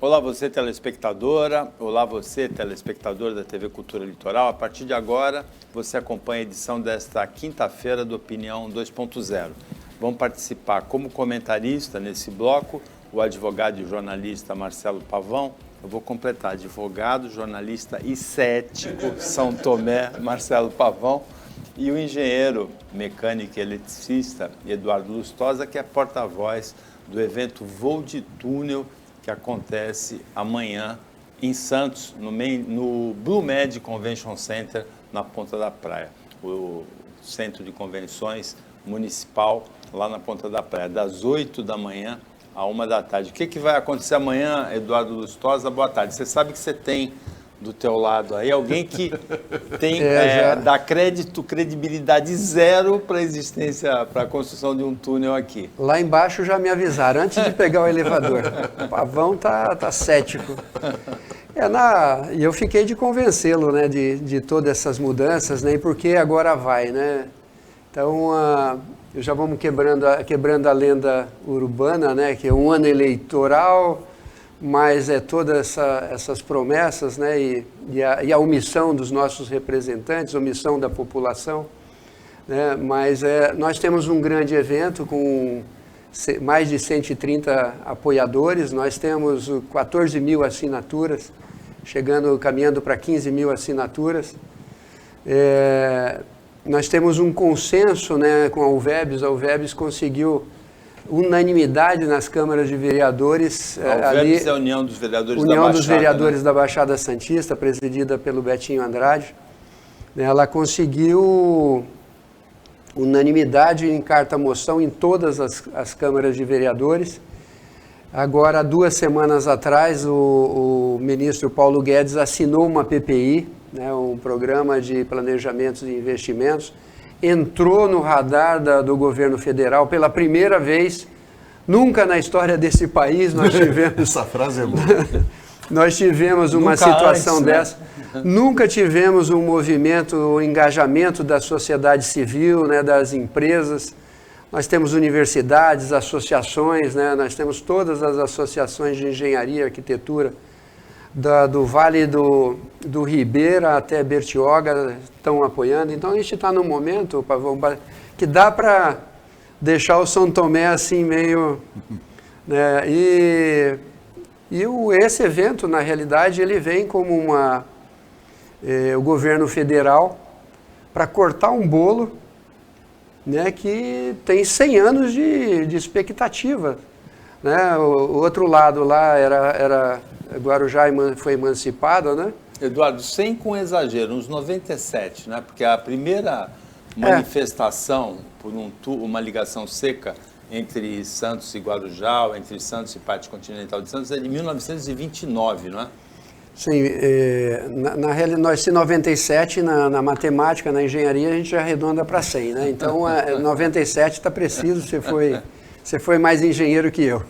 Olá você telespectadora, olá você telespectador da TV Cultura Litoral. A partir de agora você acompanha a edição desta quinta-feira do Opinião 2.0. Vão participar como comentarista nesse bloco o advogado e jornalista Marcelo Pavão. Eu vou completar, advogado, jornalista e cético São Tomé, Marcelo Pavão, e o engenheiro mecânico e eletricista Eduardo Lustosa, que é porta-voz do evento Voo de Túnel, que acontece amanhã em Santos, no Blue Med Convention Center, na Ponta da Praia, o centro de convenções municipal lá na Ponta da Praia, das 8 da manhã à 1 da tarde. O que vai acontecer amanhã, Eduardo Lustosa? Boa tarde. Você sabe que você tem do teu lado aí alguém que tem dá credibilidade zero para a existência, para a construção de um túnel aqui. Lá embaixo já me avisaram, antes de pegar o elevador. O Pavão tá cético. E eu fiquei de convencê-lo, né, de todas essas mudanças, né, e por que agora vai, né? Então, já vamos quebrando a lenda urbana, né, que é um ano eleitoral, mas todas essas promessas, né, e a omissão dos nossos representantes, omissão da população, né, mas nós temos um grande evento com mais de 130 apoiadores, nós temos 14 mil assinaturas, caminhando para 15 mil assinaturas. Nós temos um consenso, né, com a UVEBS conseguiu unanimidade nas câmaras de vereadores. A UVEBS é a União dos Vereadores da Baixada. União dos Vereadores, né, da Baixada Santista, presidida pelo Betinho Andrade. Ela conseguiu unanimidade em carta-moção em todas as câmaras de vereadores. Agora, 2 semanas atrás, o ministro Paulo Guedes assinou uma PPI, né, um programa de planejamentos e investimentos, entrou no radar do governo federal pela primeira vez. Nunca na história desse país nós tivemos... Essa frase é boa. Nós tivemos uma situação dessa. Né? Nunca tivemos um movimento, um engajamento da sociedade civil, né, das empresas. Nós temos universidades, associações, né, nós temos todas as associações de engenharia e arquitetura, do Vale do Ribeira até Bertioga estão apoiando. Então a gente está num momento, Pavão, que dá para deixar o São Tomé assim meio... Né, esse evento, na realidade, ele vem como o governo federal para cortar um bolo, né, que tem 100 anos de expectativa. Né? O outro lado lá era Guarujá foi emancipado, né? Eduardo, sem com exagero, uns 97, né? Porque a primeira manifestação por uma ligação seca entre Santos e Guarujá, entre Santos e parte continental de Santos, é de 1929, não é? Sim, na realidade, nós em 97, na matemática, na engenharia, a gente arredonda para 100, né? Então, 97 está preciso, você foi mais engenheiro que eu.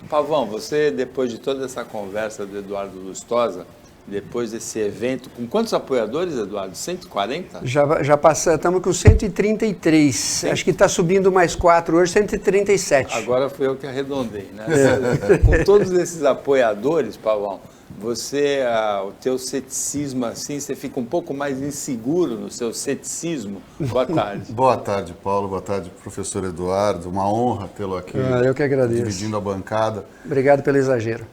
Pavão, você, depois de toda essa conversa do Eduardo Lustosa, depois desse evento, com quantos apoiadores, Eduardo? 140? Já passamos, estamos com 133. Sim. Acho que está subindo mais 4 hoje, 137. Agora fui eu que arredondei, né? Com todos esses apoiadores, Pavão, o teu ceticismo, assim, você fica um pouco mais inseguro no seu ceticismo? Boa tarde. Boa tarde, Paulo. Boa tarde, professor Eduardo. Uma honra tê-lo aqui. Eu que agradeço. Dividindo a bancada. Obrigado pelo exagero.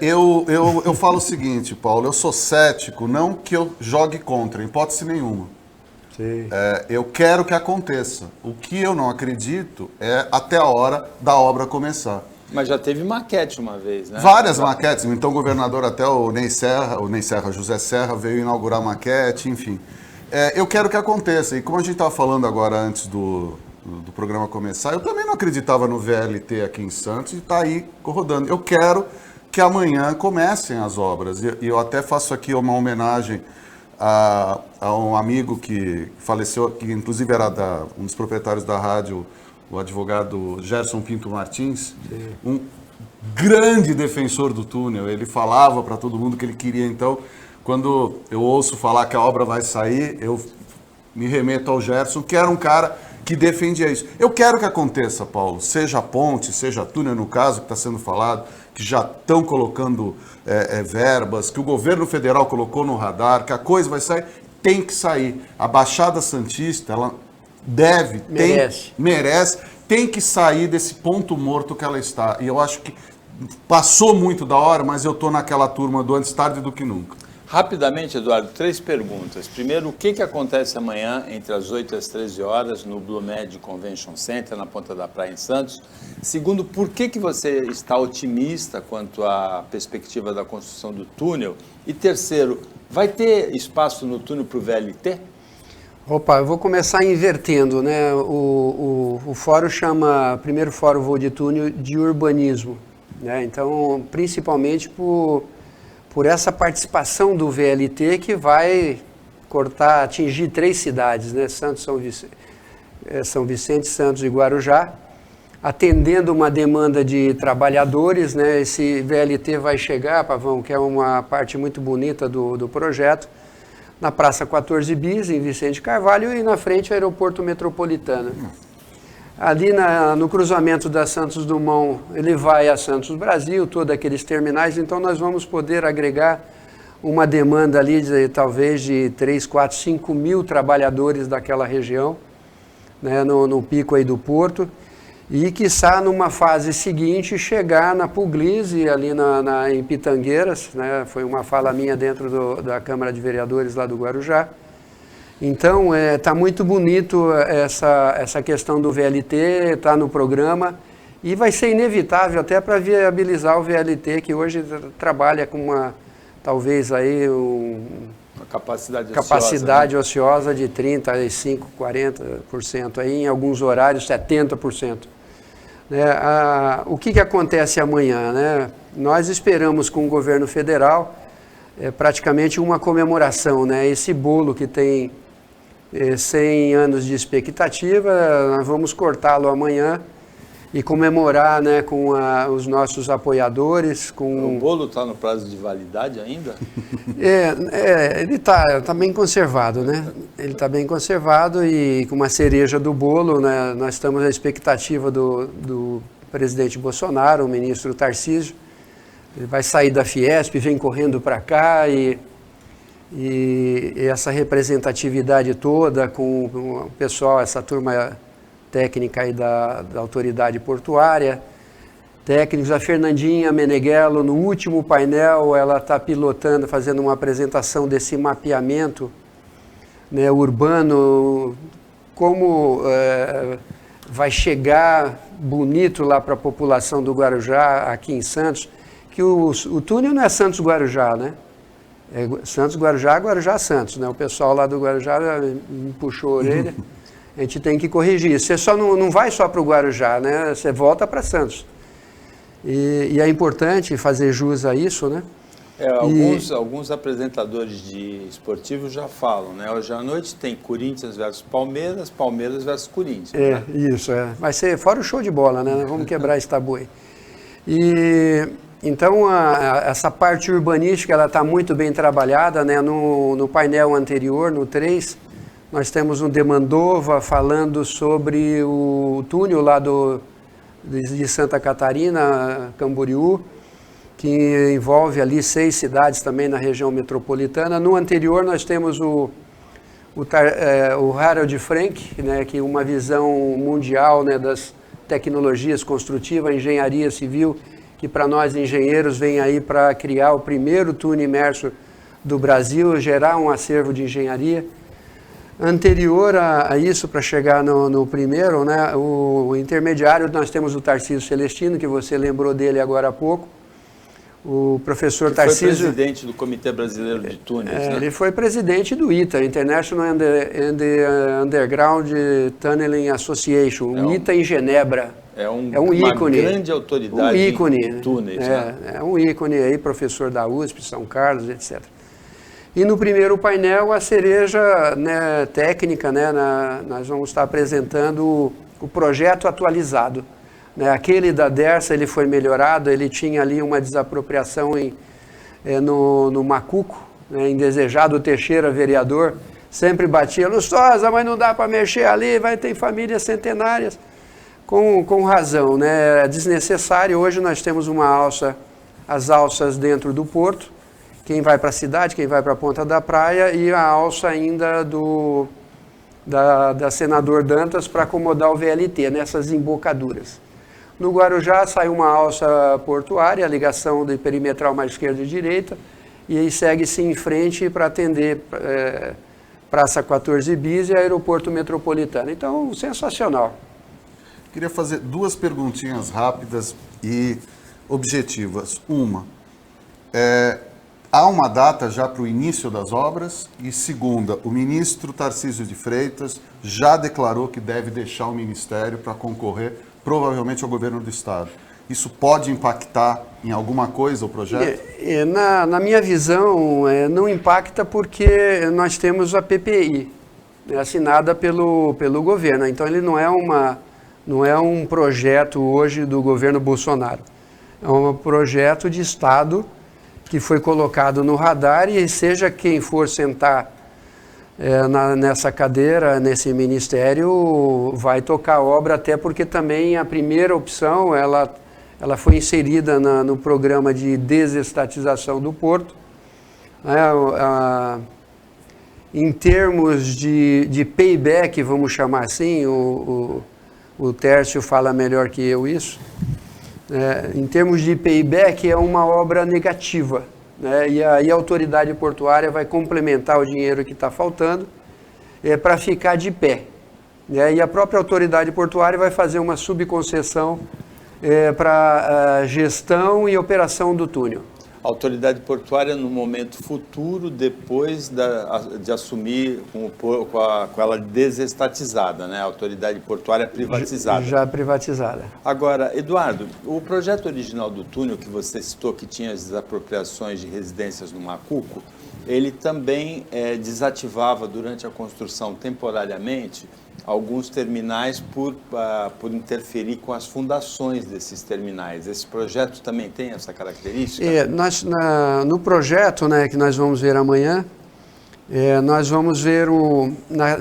Eu falo o seguinte, Paulo, eu sou cético, não que eu jogue contra, em hipótese nenhuma. Sim. Eu quero que aconteça. O que eu não acredito é até a hora da obra começar. Mas já teve maquete uma vez, né? Várias maquetes, então o governador até José Serra veio inaugurar maquete, enfim. Eu quero que aconteça, e como a gente estava falando agora antes do programa começar, eu também não acreditava no VLT aqui em Santos e está aí rodando. Eu quero que amanhã comecem as obras, e eu até faço aqui uma homenagem a um amigo que faleceu, que inclusive era um dos proprietários da rádio, o advogado Gerson Pinto Martins, um grande defensor do túnel. Ele falava para todo mundo que ele queria. Então, quando eu ouço falar que a obra vai sair, eu me remeto ao Gerson, que era um cara que defendia isso. Eu quero que aconteça, Paulo, seja ponte, seja túnel, no caso que está sendo falado, que já estão colocando verbas, que o governo federal colocou no radar, que a coisa vai sair, tem que sair. A Baixada Santista, ela merece, tem que sair desse ponto morto que ela está. E eu acho que passou muito da hora, mas eu estou naquela turma do antes tarde do que nunca. Rapidamente, Eduardo, 3 perguntas. Primeiro, o que acontece amanhã entre as 8 e as 13 horas no Blue Med Convention Center, na Ponta da Praia, em Santos? Segundo, por que você está otimista quanto à perspectiva da construção do túnel? E terceiro, vai ter espaço no túnel para o VLT? Opa, eu vou começar invertendo, né? O fórum chama, primeiro fórum Voo de Túnel, de urbanismo, né? Então, principalmente por essa participação do VLT que vai atingir 3 cidades, né? Santos, São Vicente, Santos e Guarujá, atendendo uma demanda de trabalhadores, né? Esse VLT vai chegar, Pavão, que é uma parte muito bonita do projeto, na Praça 14 Bis, em Vicente Carvalho, e na frente o Aeroporto Metropolitano. Ali no cruzamento da Santos Dumont, ele vai a Santos Brasil, todos aqueles terminais, então nós vamos poder agregar uma demanda ali talvez de 3, 4, 5 mil trabalhadores daquela região, né, no pico aí do porto, e quiçá numa fase seguinte chegar na Puglisi, ali em Pitangueiras, né, foi uma fala minha dentro da Câmara de Vereadores lá do Guarujá. Então, está muito bonito essa questão do VLT, está no programa, e vai ser inevitável até para viabilizar o VLT, que hoje trabalha com talvez aí uma capacidade ociosa de 35%, 40%, aí em alguns horários 70%. Né? O que acontece amanhã? Né? Nós esperamos com o governo federal praticamente uma comemoração, né? Esse bolo que tem 100 anos de expectativa, nós vamos cortá-lo amanhã e comemorar, né, com os nossos apoiadores. O bolo está no prazo de validade ainda? Ele está bem conservado, né? Ele está bem conservado e com uma cereja do bolo, né? Nós estamos à expectativa do presidente Bolsonaro, o ministro Tarcísio. Ele vai sair da Fiesp, vem correndo para cá e essa representatividade toda com o pessoal, essa turma técnica aí da autoridade portuária, técnicos, a Fernandinha Meneghello, no último painel, ela está pilotando, fazendo uma apresentação desse mapeamento, né, urbano, como vai chegar bonito lá para a população do Guarujá, aqui em Santos, que o túnel não é Santos-Guarujá, né? É Santos-Guarujá, Guarujá-Santos, né? O pessoal lá do Guarujá me puxou a orelha. A gente tem que corrigir. Você só não vai só para o Guarujá, né? Você volta para Santos. E é importante fazer jus a isso, né? Alguns apresentadores de esportivos já falam, né? Hoje à noite tem Corinthians versus Palmeiras, Palmeiras versus Corinthians. Né? Isso. Vai ser fora o show de bola, né? Vamos quebrar esse tabu aí. Então, essa parte urbanística está muito bem trabalhada, né? No painel anterior, no 3, nós temos um Demandova falando sobre o túnel lá de Santa Catarina, Camboriú, que envolve ali 6 cidades também na região metropolitana. No anterior, nós temos o Harold Frank, né? Que é uma visão mundial, né, das tecnologias construtivas, engenharia civil, que para nós engenheiros vem aí para criar o primeiro túnel imerso do Brasil, gerar um acervo de engenharia. Anterior a isso, para chegar no primeiro, né, o intermediário, nós temos o Tarcísio Celestino, que você lembrou dele agora há pouco. O professor Tarcísio... Foi presidente do Comitê Brasileiro de Túneis, né? Ele foi presidente do ITA, International Underground Tunneling Association, ITA em Genebra. É um ícone, uma grande autoridade em túneis. Né? É um ícone aí, professor da USP, São Carlos, etc. E no primeiro painel, a cereja, né, técnica, né, nós vamos estar apresentando o projeto atualizado. Né? Aquele da Dersa, ele foi melhorado, ele tinha ali uma desapropriação no Macuco, né, indesejado Teixeira, vereador, sempre batia, Lustosa, mas não dá para mexer ali, vai ter famílias centenárias. Com razão, né? É desnecessário. Hoje nós temos uma alça, as alças dentro do porto, quem vai para a cidade, quem vai para a ponta da praia, e a alça ainda da Senador Dantas para acomodar o VLT, nessas embocaduras. No Guarujá sai uma alça portuária, a ligação de perimetral mais esquerda e direita, e aí segue-se em frente para atender Praça 14 Bis e Aeroporto Metropolitano. Então, sensacional. Queria fazer duas perguntinhas rápidas e objetivas. Uma, há uma data já para o início das obras? E segunda, o ministro Tarcísio de Freitas já declarou que deve deixar o ministério para concorrer provavelmente ao governo do estado. Isso pode impactar em alguma coisa o projeto? Na minha visão, não impacta porque nós temos a PPI, assinada pelo governo. Então, ele não é um projeto hoje do governo Bolsonaro. É um projeto de Estado que foi colocado no radar, e seja quem for sentar nessa cadeira, nesse ministério, vai tocar a obra, até porque também a primeira opção, ela foi inserida no programa de desestatização do porto. Em termos de payback, vamos chamar assim, o Tércio fala melhor que eu isso, em termos de payback é uma obra negativa, né? E aí a autoridade portuária vai complementar o dinheiro que está faltando para ficar de pé, né? E a própria autoridade portuária vai fazer uma subconcessão para gestão e operação do túnel. A autoridade portuária, no momento futuro, depois de assumir com ela desestatizada, né? A autoridade portuária privatizada. Já privatizada. Agora, Eduardo, o projeto original do túnel que você citou, que tinha as desapropriações de residências no Macuco, ele também desativava durante a construção temporariamente alguns terminais por interferir com as fundações desses terminais. Esse projeto também tem essa característica? No projeto, né, que nós vamos ver amanhã, nós vamos ver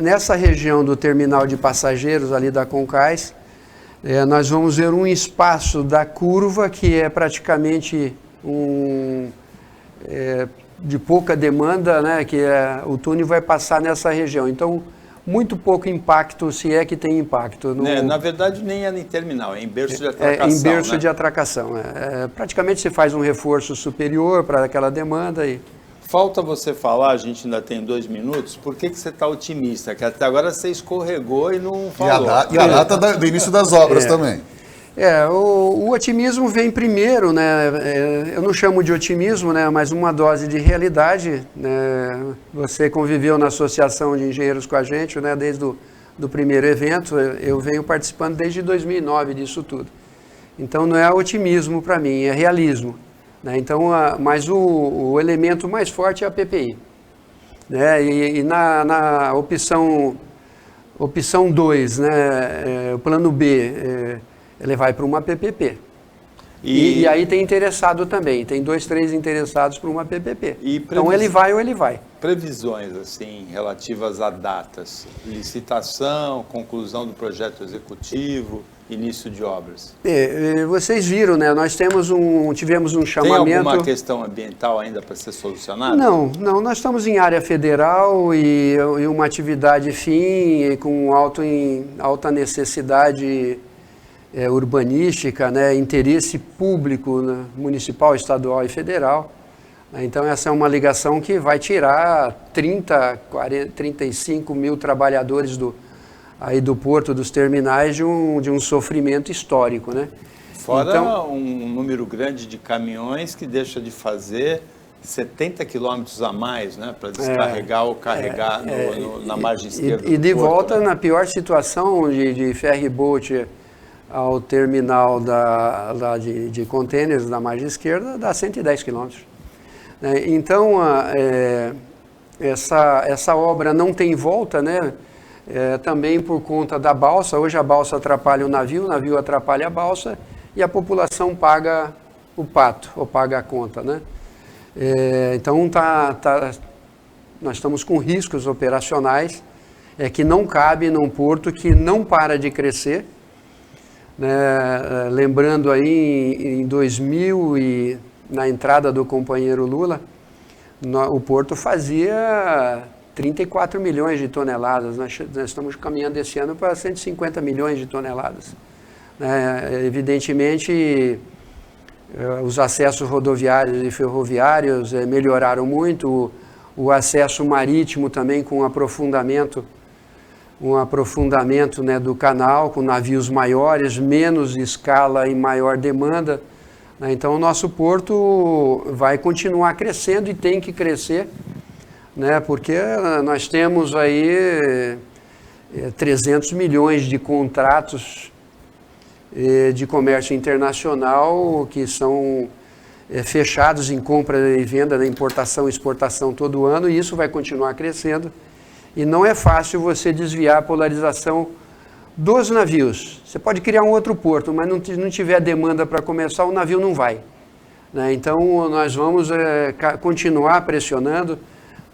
nessa região do terminal de passageiros ali da Concais, nós vamos ver um espaço da curva que é praticamente de pouca demanda, né, que o túnel vai passar nessa região. Então, muito pouco impacto, se é que tem impacto. Na verdade, nem é em terminal, é em berço de atracação. Em berço, né, de atracação. Praticamente se faz um reforço superior para aquela demanda. Falta você falar, a gente ainda tem 2 minutos, por que você está otimista? Que até agora você escorregou e não falou. E a data do início das obras também. O otimismo vem primeiro, né? Eu não chamo de otimismo, né? Mas uma dose de realidade, né? Você conviveu na Associação de Engenheiros com a gente, né? Desde do primeiro evento, eu venho participando desde 2009 disso tudo. Então não é otimismo para mim, é realismo, né? Então, mas o elemento mais forte é a PPI, né? E na opção 2, né? O plano B, ele vai para uma PPP. E aí tem interessado também, tem 2, 3 interessados para uma PPP. Então ele vai ou ele vai. Previsões, assim, relativas a datas, licitação, conclusão do projeto executivo, início de obras. Vocês viram, né? Nós tivemos um chamamento... Tem alguma questão ambiental ainda para ser solucionada? Não, nós estamos em área federal e uma atividade fim com alta necessidade urbanística, né, interesse público, né, municipal, estadual e federal. Então essa é uma ligação que vai tirar 30, 40, 35 mil trabalhadores do porto, dos terminais, de um sofrimento histórico, né? Fora um número grande de caminhões que deixa de fazer 70 quilômetros a mais, né, para descarregar ou carregar na margem esquerda do E de porto, volta, né? na pior situação de ferry boat ao terminal de contêineres da margem esquerda, dá 110 quilômetros. Então, essa obra não tem volta, né? Também por conta da balsa. Hoje a balsa atrapalha o navio atrapalha a balsa, e a população paga o pato, ou paga a conta, né? Então nós estamos com riscos operacionais que não cabe num porto que não para de crescer. Né? Lembrando aí, em 2000, e na entrada do companheiro Lula, o porto fazia 34 milhões de toneladas. Nós estamos caminhando esse ano para 150 milhões de toneladas. Evidentemente, os acessos rodoviários e ferroviários melhoraram muito, o acesso marítimo também com aprofundamento, né, do canal, com navios maiores, menos escala e maior demanda. Então, o nosso porto vai continuar crescendo e tem que crescer, né, porque nós temos aí 300 milhões de contratos de comércio internacional que são fechados em compra e venda, da importação e exportação todo ano, e isso vai continuar crescendo. E não é fácil você desviar a polarização dos navios. Você pode criar um outro porto, mas não tiver demanda para começar, o navio não vai. Né? Então, nós vamos continuar pressionando.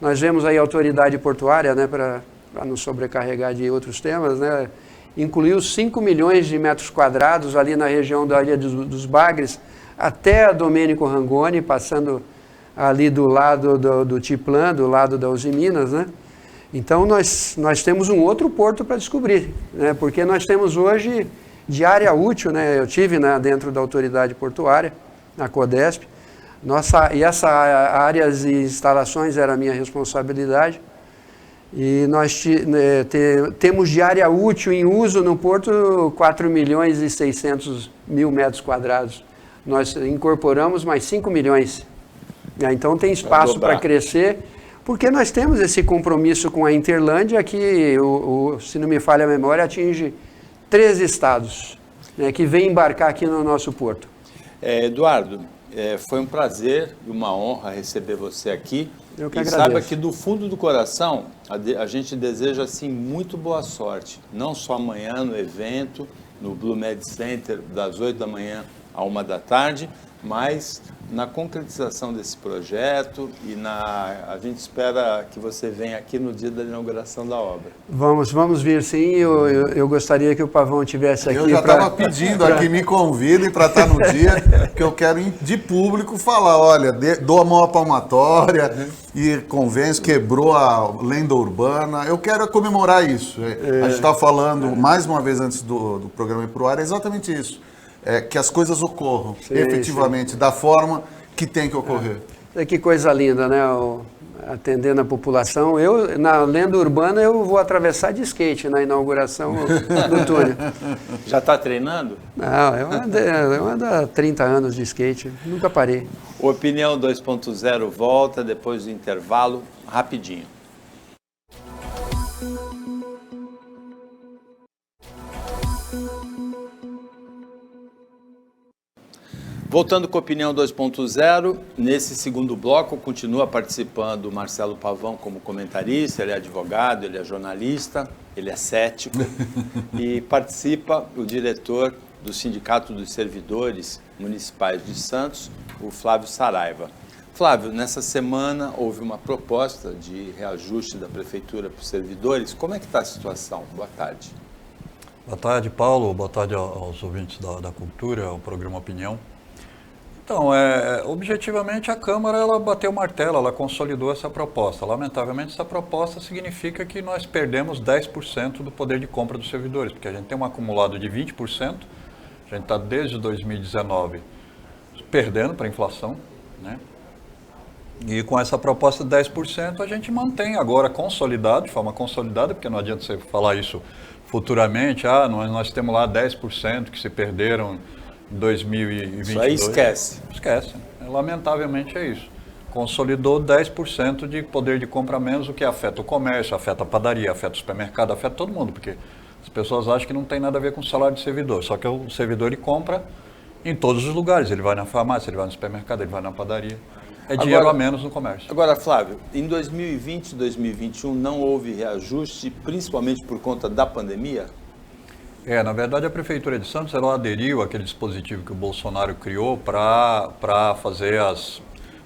Nós vemos aí a autoridade portuária, né, para não sobrecarregar de outros temas, né, incluiu 5 milhões de metros quadrados ali na região da Ilha dos Bagres, até a Domênico Rangoni, passando ali do lado do Tiplan, do lado da Uzi Minas, né? Então, nós temos um outro porto para descobrir, né? Porque nós temos hoje de área útil, né? Eu tive dentro da autoridade portuária, na Codesp, e essa áreas e instalações era a minha responsabilidade, e nós temos de área útil em uso no porto 4 milhões e 600 mil metros quadrados. Nós incorporamos mais 5 milhões. Então, tem espaço para crescer, porque nós temos esse compromisso com a Interlândia que, se não me falha a memória, atinge 13 estados, né, que vêm embarcar aqui no nosso porto. Eduardo, foi um prazer e uma honra receber você aqui. Eu que e agradeço. saiba que do fundo do coração, a gente deseja assim muito boa sorte, não só amanhã no evento, no Blue Med Center, das 8 da manhã à 1 da tarde, mas na concretização desse projeto e a gente espera que você venha aqui no dia da inauguração da obra. Vamos vir sim, eu gostaria que o Pavão estivesse aqui. Eu já estava pedindo aqui, me convidem para estar no dia, que eu quero de público falar, olha, dou a mão à palmatória e convence, quebrou a lenda urbana, eu quero comemorar isso. A gente está falando, mais uma vez antes do programa ir para o ar, é exatamente isso. Que as coisas ocorram efetivamente da forma que tem que ocorrer. Que coisa linda, né? Atendendo a população. Na lenda urbana, eu vou atravessar de skate na inauguração do túnel. Já está treinando? Não, eu ando há 30 anos de skate, nunca parei. O Opinião 2.0 volta depois do intervalo, rapidinho. Voltando com a Opinião 2.0, nesse segundo bloco continua participando o Marcelo Pavão como comentarista, ele é advogado, ele é jornalista, ele é cético e participa o diretor do Sindicato dos Servidores Municipais de Santos, o Flávio Saraiva. Flávio, nessa semana houve uma proposta de reajuste da Prefeitura para os servidores, como é que está a situação? Boa tarde. Boa tarde, Paulo, boa tarde aos ouvintes da Cultura, ao programa Opinião. Então, objetivamente, a Câmara ela bateu o martelo, ela consolidou essa proposta. Lamentavelmente, essa proposta significa que nós perdemos 10% do poder de compra dos servidores, porque a gente tem um acumulado de 20%, a gente está desde 2019 perdendo para a inflação, né? E com essa proposta de 10%, a gente mantém agora consolidado, de forma consolidada, porque não adianta você falar isso futuramente, nós temos lá 10% que se perderam 2022. Isso aí esquece. Esquece. Lamentavelmente é isso. Consolidou 10% de poder de compra a menos, o que afeta o comércio, afeta a padaria, afeta o supermercado, afeta todo mundo, porque as pessoas acham que não tem nada a ver com o salário de servidor. Só que o servidor ele compra em todos os lugares. Ele vai na farmácia, ele vai no supermercado, ele vai na padaria. É dinheiro a menos no comércio. Agora, Flávio, em 2020 e 2021 não houve reajuste, principalmente por conta da pandemia? Na verdade, a Prefeitura de Santos ela aderiu àquele dispositivo que o Bolsonaro criou para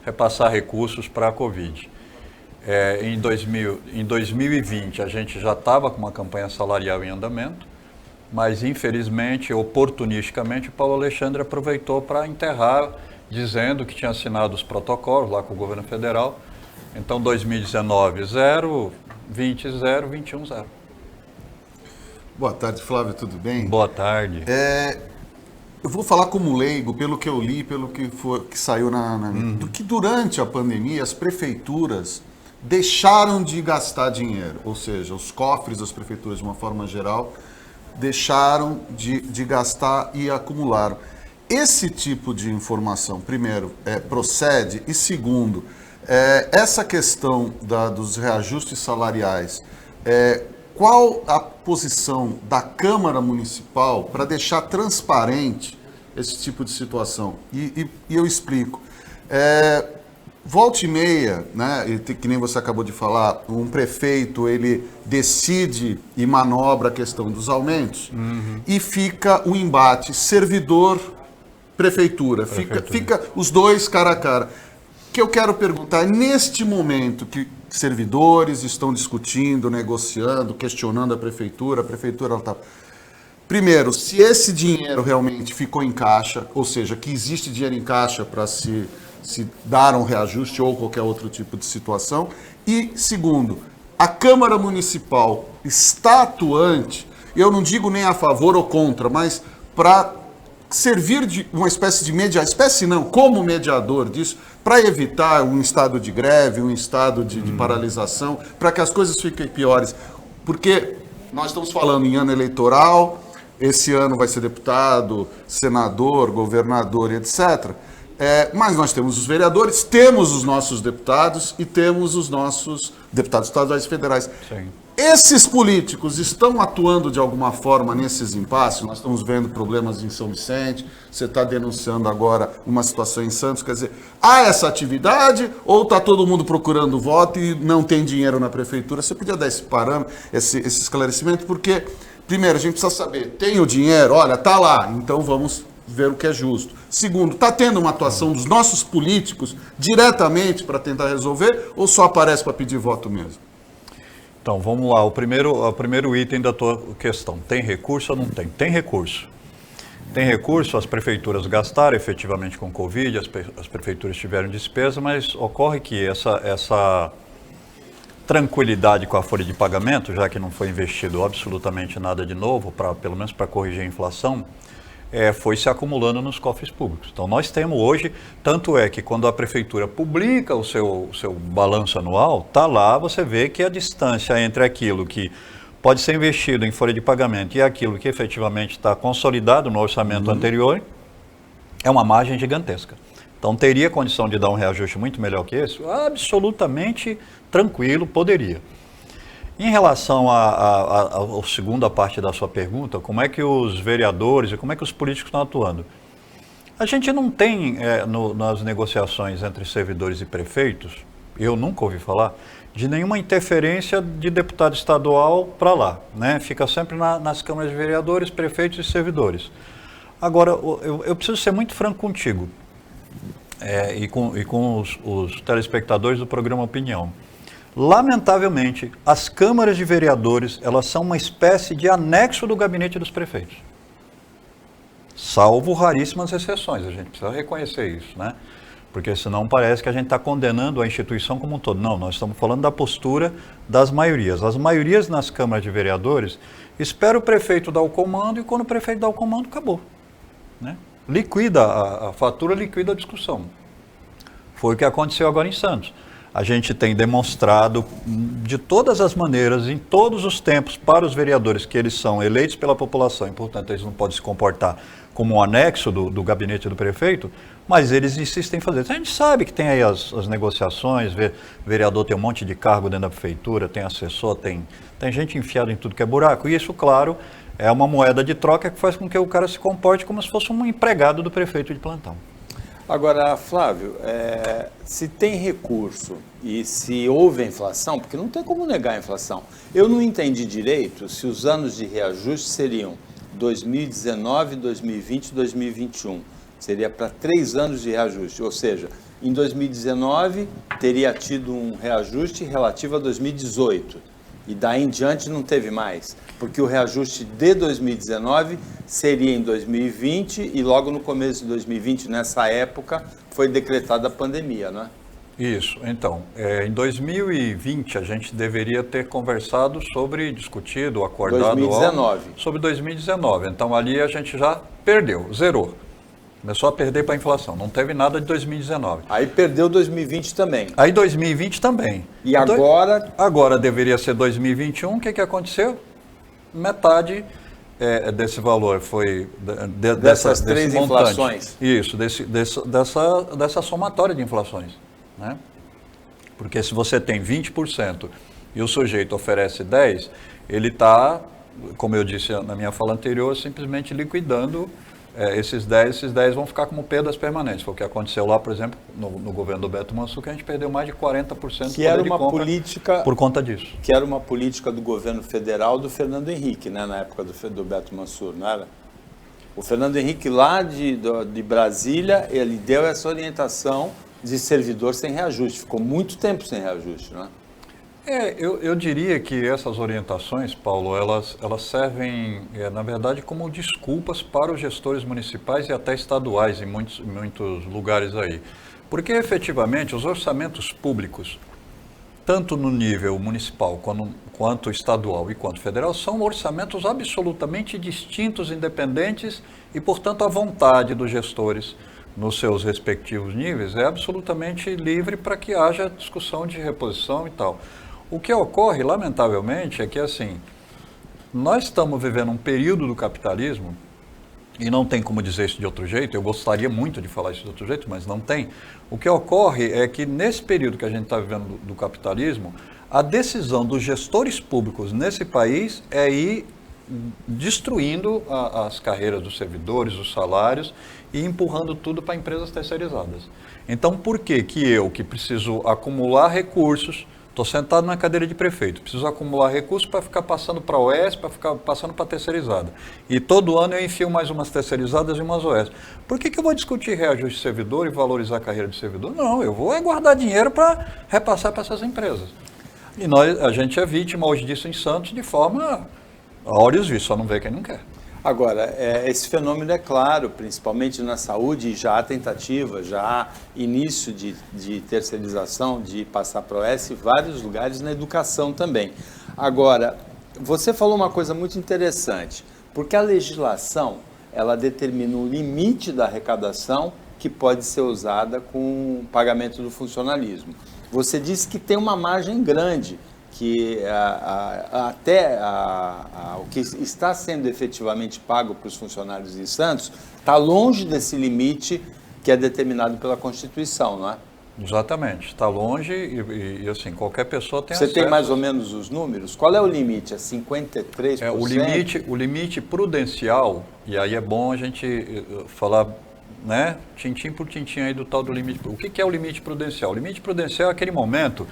repassar recursos para a Covid. Em 2020 a gente já estava com uma campanha salarial em andamento, mas infelizmente, oportunisticamente, o Paulo Alexandre aproveitou para enterrar, dizendo que tinha assinado os protocolos lá com o governo federal. Então 2019, 0, 20, 0, 21, 0. Boa tarde, Flávio, tudo bem? Boa tarde. Eu vou falar como leigo, pelo que eu li, pelo que saiu do que durante a pandemia as prefeituras deixaram de gastar dinheiro, ou seja, os cofres das prefeituras de uma forma geral deixaram de gastar e acumularam. Esse tipo de informação, primeiro, procede, e segundo, essa questão dos reajustes salariais, qual a posição da Câmara Municipal para deixar transparente esse tipo de situação? E eu explico. Volta e meia, né, que nem você acabou de falar, um prefeito ele decide e manobra a questão dos aumentos, e fica o embate servidor-prefeitura. Fica os dois cara a cara. O que eu quero perguntar é, neste momento que servidores estão discutindo, negociando, questionando a prefeitura ela está... Primeiro, se esse dinheiro realmente ficou em caixa, ou seja, que existe dinheiro em caixa para se dar um reajuste ou qualquer outro tipo de situação. E, segundo, a Câmara Municipal está atuante, eu não digo nem a favor ou contra, mas para servir de uma espécie de como mediador disso, para evitar um estado de greve, um estado de paralisação, para que as coisas fiquem piores. Porque nós estamos falando em ano eleitoral, esse ano vai ser deputado, senador, governador, etc., mas nós temos os vereadores, temos os nossos deputados e temos os nossos deputados estaduais e federais. Sim. Esses políticos estão atuando de alguma forma nesses impasses? Nós estamos vendo problemas em São Vicente, você está denunciando agora uma situação em Santos, quer dizer, há essa atividade ou está todo mundo procurando voto e não tem dinheiro na prefeitura? Você podia dar esse parâmetro, esse esclarecimento, porque, primeiro, a gente precisa saber, tem o dinheiro? Olha, está lá, então vamos ver o que é justo. Segundo, está tendo uma atuação dos nossos políticos diretamente para tentar resolver ou só aparece para pedir voto mesmo? Então, vamos lá. O primeiro item da tua questão. Tem recurso ou não tem? Tem recurso. Tem recurso, as prefeituras gastaram efetivamente com Covid, as prefeituras tiveram despesa, mas ocorre que essa tranquilidade com a folha de pagamento, já que não foi investido absolutamente nada de novo, pelo menos para corrigir a inflação, foi se acumulando nos cofres públicos. Então nós temos hoje, tanto é que quando a prefeitura publica o seu balanço anual, está lá, você vê que a distância entre aquilo que pode ser investido em folha de pagamento e aquilo que efetivamente está consolidado no orçamento anterior, é uma margem gigantesca. Então teria condição de dar um reajuste muito melhor que esse? Absolutamente tranquilo, poderia. Em relação à segunda parte da sua pergunta, como é que os vereadores e como é que os políticos estão atuando? A gente não tem, nas negociações entre servidores e prefeitos, eu nunca ouvi falar, de nenhuma interferência de deputado estadual para lá, né? Fica sempre nas câmaras de vereadores, prefeitos e servidores. Agora, eu preciso ser muito franco contigo e com os telespectadores do programa Opinião. Lamentavelmente, as câmaras de vereadores, elas são uma espécie de anexo do gabinete dos prefeitos. Salvo raríssimas exceções, a gente precisa reconhecer isso, né? Porque senão parece que a gente está condenando a instituição como um todo. Não, nós estamos falando da postura das maiorias. As maiorias nas câmaras de vereadores esperam o prefeito dar o comando e quando o prefeito dá o comando, acabou, né? Liquida a fatura, liquida a discussão. Foi o que aconteceu agora em Santos. A gente tem demonstrado de todas as maneiras, em todos os tempos, para os vereadores que eles são eleitos pela população e, portanto, eles não podem se comportar como um anexo do gabinete do prefeito, mas eles insistem em fazer isso. A gente sabe que tem aí as negociações, vereador tem um monte de cargo dentro da prefeitura, tem assessor, tem gente enfiada em tudo que é buraco, e isso, claro, é uma moeda de troca que faz com que o cara se comporte como se fosse um empregado do prefeito de plantão. Agora, Flávio, se tem recurso e se houve a inflação, porque não tem como negar a inflação, eu não entendi direito se os anos de reajuste seriam 2019, 2020 e 2021. Seria para 3 anos de reajuste, ou seja, em 2019 teria tido um reajuste relativo a 2018 e daí em diante não teve mais, porque o reajuste de 2019 seria em 2020 e logo no começo de 2020, nessa época, foi decretada a pandemia, não é? Isso, então, em 2020 a gente deveria ter conversado sobre, discutido, acordado 2019. Sobre 2019, então ali a gente já perdeu, zerou, começou a perder para a inflação, não teve nada de 2019. Aí perdeu 2020 também. Aí 2020 também. E agora? Agora deveria ser 2021, o que aconteceu? Metade desse valor foi dessas três inflações. Isso, dessa somatória de inflações. Né? Porque se você tem 20% e o sujeito oferece 10%, ele está, como eu disse na minha fala anterior, simplesmente liquidando esses 10 vão ficar como perdas permanentes. Foi o que aconteceu lá, por exemplo, no governo do Beto Mansur, que a gente perdeu mais de 40% que era uma política por conta disso. Que era uma política do governo federal do Fernando Henrique, né, na época do Beto Mansur, não era? O Fernando Henrique lá de Brasília, ele deu essa orientação de servidor sem reajuste. Ficou muito tempo sem reajuste, não é? Eu diria que essas orientações, Paulo, elas servem, na verdade, como desculpas para os gestores municipais e até estaduais em muitos lugares aí. Porque, efetivamente, os orçamentos públicos, tanto no nível municipal quanto estadual e quanto federal, são orçamentos absolutamente distintos, independentes e, portanto, a vontade dos gestores nos seus respectivos níveis é absolutamente livre para que haja discussão de reposição e tal. O que ocorre, lamentavelmente, é que assim, nós estamos vivendo um período do capitalismo, e não tem como dizer isso de outro jeito, eu gostaria muito de falar isso de outro jeito, mas não tem. O que ocorre é que nesse período que a gente está vivendo do capitalismo, a decisão dos gestores públicos nesse país é ir destruindo as carreiras dos servidores, os salários e empurrando tudo para empresas terceirizadas. Então, por que eu, que preciso acumular recursos, estou sentado na cadeira de prefeito, preciso acumular recursos para ficar passando para a OS, para ficar passando para a terceirizada. E todo ano eu enfio mais umas terceirizadas e umas OS. Por que eu vou discutir reajuste de servidor e valorizar a carreira de servidor? Não, eu vou guardar dinheiro para repassar para essas empresas. E a gente é vítima hoje disso em Santos de forma a olhos vistos, só não vê quem não quer. Agora, esse fenômeno é claro, principalmente na saúde, já há tentativa, já há início de terceirização, de passar para o OS, vários lugares na educação também. Agora, você falou uma coisa muito interessante, porque a legislação, ela determina o limite da arrecadação que pode ser usada com o pagamento do funcionalismo. Você disse que tem uma margem grande, que até o que está sendo efetivamente pago para os funcionários em Santos está longe desse limite que é determinado pela Constituição, não é? Exatamente, está longe e assim, qualquer pessoa tem acesso. Você tem mais ou menos os números? Qual é o limite? É 53%? O limite prudencial, e aí é bom a gente falar, né, tintim por tintim aí do tal do limite. O que é o limite prudencial? O limite prudencial é aquele momento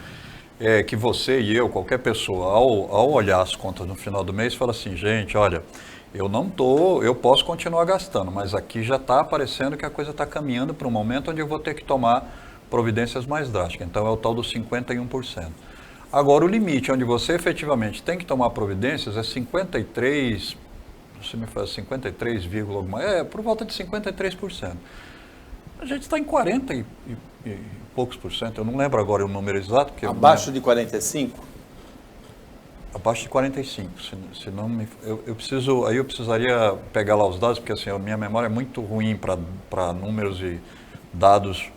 que você e eu, qualquer pessoa, ao olhar as contas no final do mês, fala assim, gente, olha, eu posso continuar gastando, mas aqui já está aparecendo que a coisa está caminhando para um momento onde eu vou ter que tomar providências mais drásticas. Então é o tal dos 51%. Agora, o limite onde você efetivamente tem que tomar providências é 53, você me faz 53, alguma, por volta de 53%. A gente está em 40 e poucos por cento, eu não lembro agora o número exato. Porque abaixo de 45? Abaixo de 45, se não me... eu precisaria pegar lá os dados, porque assim, a minha memória é muito ruim para números e dados,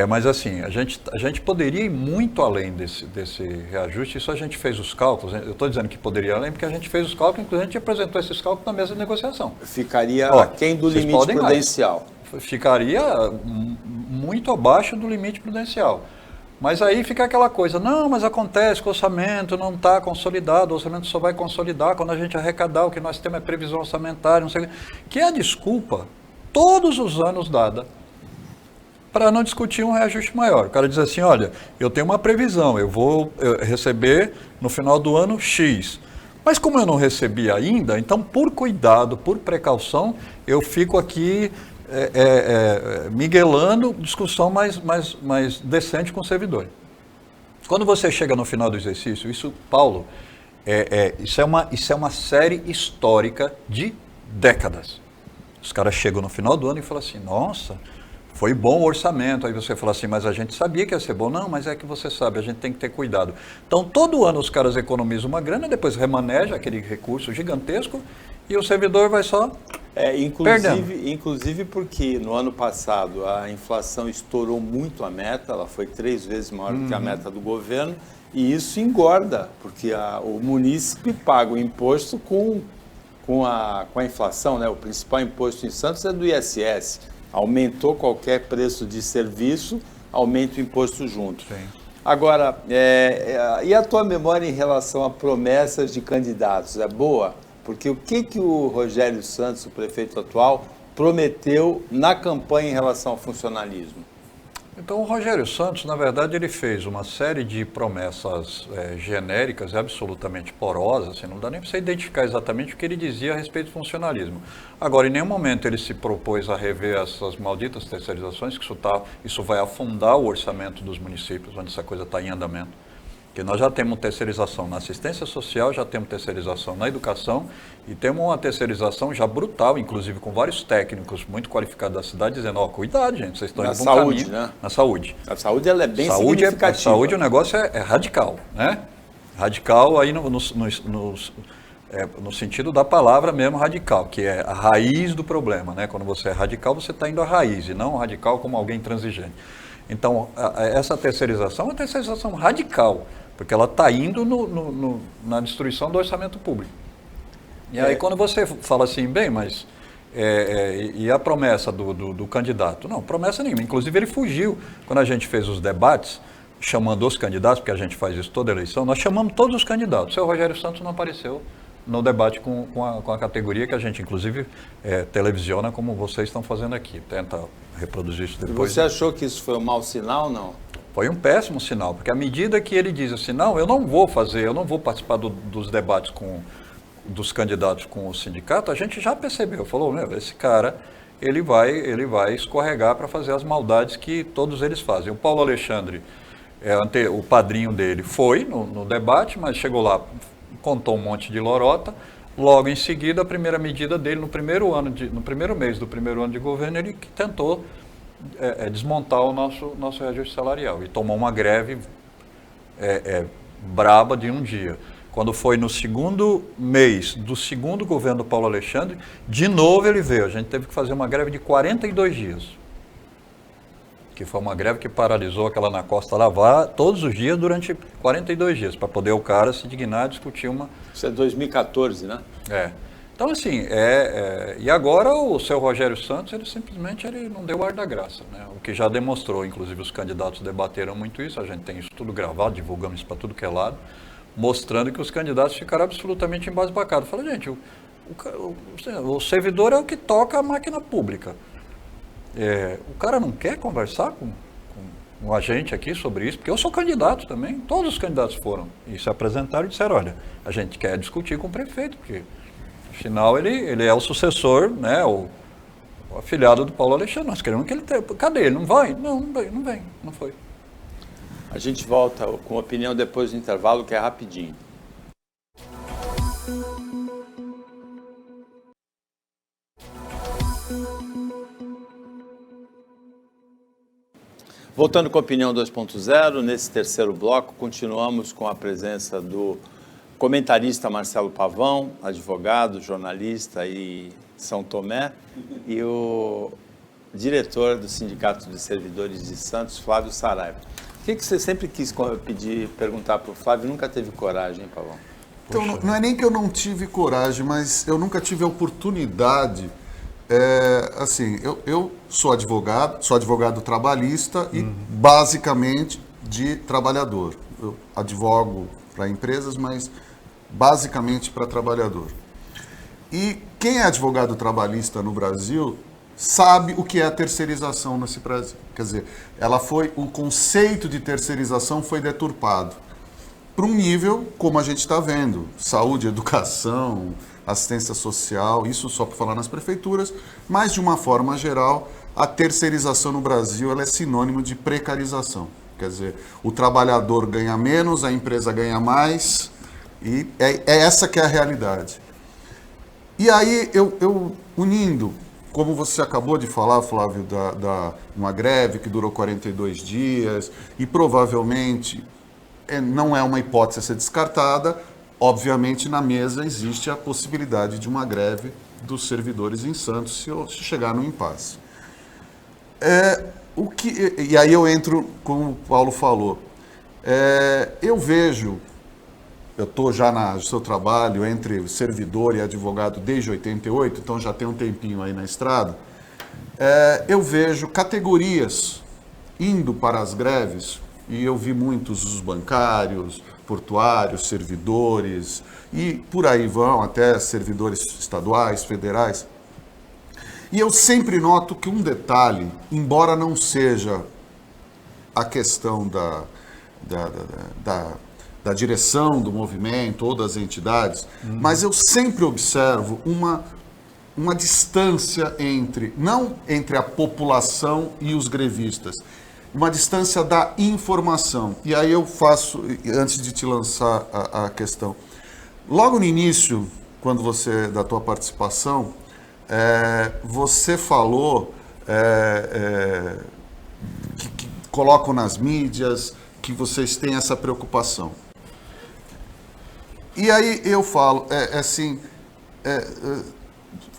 mas assim, a gente poderia ir muito além desse reajuste, isso a gente fez os cálculos, eu estou dizendo que poderia ir além, porque a gente fez os cálculos, inclusive a gente apresentou esses cálculos na mesa de negociação. Ficaria aquém do limite prudencial. Ficaria muito abaixo do limite prudencial. Mas aí fica aquela coisa, não, mas acontece que o orçamento não está consolidado, o orçamento só vai consolidar quando a gente arrecadar, o que nós temos é previsão orçamentária, não sei o que é a desculpa, todos os anos dada, para não discutir um reajuste maior. O cara diz assim, olha, eu tenho uma previsão, eu vou receber no final do ano X. Mas como eu não recebi ainda, então por cuidado, por precaução, eu fico aqui miguelando, discussão mais decente com o servidor. Quando você chega no final do exercício, isso, Paulo, isso é uma série histórica de décadas. Os caras chegam no final do ano e falam assim, nossa, foi bom o orçamento. Aí você fala assim, mas a gente sabia que ia ser bom. Não, mas é que você sabe, a gente tem que ter cuidado. Então, todo ano os caras economizam uma grana, depois remaneja aquele recurso gigantesco e o servidor vai só perdendo. Inclusive porque no ano passado a inflação estourou muito a meta, ela foi 3 vezes maior do que a meta do governo, e isso engorda, porque o munícipe paga o imposto com a inflação, né? O principal imposto em Santos é do ISS. Aumentou qualquer preço de serviço, aumenta o imposto junto. Sim. Agora, e a tua memória em relação a promessas de candidatos? É boa? Porque o que o Rogério Santos, o prefeito atual, prometeu na campanha em relação ao funcionalismo? Então, o Rogério Santos, na verdade, ele fez uma série de promessas genéricas e absolutamente porosas, assim, não dá nem para você identificar exatamente o que ele dizia a respeito do funcionalismo. Agora, em nenhum momento ele se propôs a rever essas malditas terceirizações, que isso vai afundar o orçamento dos municípios, onde essa coisa está em andamento. Porque nós já temos terceirização na assistência social, já temos terceirização na educação e temos uma terceirização já brutal, inclusive com vários técnicos muito qualificados da cidade, dizendo, cuidado, gente, vocês estão indo para um caminho. Né? Na saúde. A saúde ela é bem significativa. A saúde, o negócio é radical, né? Radical aí no sentido da palavra mesmo radical, que é a raiz do problema, né? Quando você é radical, você está indo à raiz, e não radical como alguém intransigente. Então, essa terceirização é uma terceirização radical, porque ela está indo na destruição do orçamento público. E aí quando você fala assim, bem, mas e a promessa do candidato? Não, promessa nenhuma. Inclusive ele fugiu, quando a gente fez os debates, chamando os candidatos, porque a gente faz isso toda eleição, nós chamamos todos os candidatos. O seu Rogério Santos não apareceu no debate com a categoria que a gente, inclusive, televisiona, como vocês estão fazendo aqui. Tenta reproduzir isso depois. E você achou que isso foi um mau sinal, não? Foi um péssimo sinal, porque à medida que ele diz assim, não, eu não vou participar dos debates dos candidatos com o sindicato, a gente já percebeu, falou, esse cara, ele vai escorregar para fazer as maldades que todos eles fazem. O Paulo Alexandre, o padrinho dele, foi no debate, mas chegou lá, contou um monte de lorota. Logo em seguida, a primeira medida dele, no primeiro mês do primeiro ano de governo, ele tentou desmontar o nosso reajuste salarial e tomou uma greve braba de um dia. Quando foi no segundo mês do segundo governo do Paulo Alexandre, de novo ele veio. A gente teve que fazer uma greve de 42 dias. Que foi uma greve que paralisou aquela Ana Costa Lavar todos os dias durante 42 dias, para poder o cara se dignar a discutir uma... Isso é 2014, né? Então, assim, e agora o seu Rogério Santos, ele simplesmente não deu ar da graça, né? O que já demonstrou, inclusive os candidatos debateram muito isso, a gente tem isso tudo gravado, divulgamos isso para tudo que é lado, mostrando que os candidatos ficaram absolutamente embasbacados. Fala, gente, o servidor é o que toca a máquina pública. O cara não quer conversar com a gente aqui sobre isso, porque eu sou candidato também, todos os candidatos foram, e se apresentaram e disseram, olha, a gente quer discutir com o prefeito, porque afinal ele é o sucessor, né, o afilhado do Paulo Alexandre, nós queremos que ele tenha, cadê ele? Não vai? Não vem, não foi. A gente volta com opinião depois do intervalo, que é rapidinho. Voltando com a opinião 2.0, nesse terceiro bloco, continuamos com a presença do comentarista Marcelo Pavão, advogado, jornalista e São Tomé, e o diretor do Sindicato de Servidores de Santos, Flávio Saraiva. O que você sempre quis perguntar para o Flávio e nunca teve coragem, hein, Pavão? Então, não é nem que eu não tive coragem, mas eu nunca tive a oportunidade. Assim, eu sou advogado trabalhista e basicamente de trabalhador. Eu advogo para empresas, mas basicamente para trabalhador. E quem é advogado trabalhista no Brasil sabe o que é a terceirização nesse Brasil. Quer dizer, o conceito de terceirização foi deturpado para um nível, como a gente está vendo, saúde, educação, assistência social, isso só para falar nas prefeituras, mas de uma forma geral, a terceirização no Brasil ela é sinônimo de precarização. Quer dizer, o trabalhador ganha menos, a empresa ganha mais, e é essa que é a realidade. E aí, eu unindo, como você acabou de falar, Flávio, uma greve que durou 42 dias, e provavelmente não é uma hipótese a ser descartada, obviamente na mesa existe a possibilidade de uma greve dos servidores em Santos se chegar no impasse. E aí eu entro, como o Paulo falou, eu vejo, eu estou já no seu trabalho entre servidor e advogado desde 88, então já tem um tempinho aí na estrada, eu vejo categorias indo para as greves, e eu vi muitos os bancários, portuários, servidores, e por aí vão, até servidores estaduais, federais. E eu sempre noto que um detalhe, embora não seja a questão da direção do movimento ou das entidades, mas eu sempre observo uma distância não entre a população e os grevistas, uma distância da informação. E aí eu faço, antes de te lançar a questão, logo no início, da tua participação, você falou que colocam nas mídias que vocês têm essa preocupação. E aí eu falo,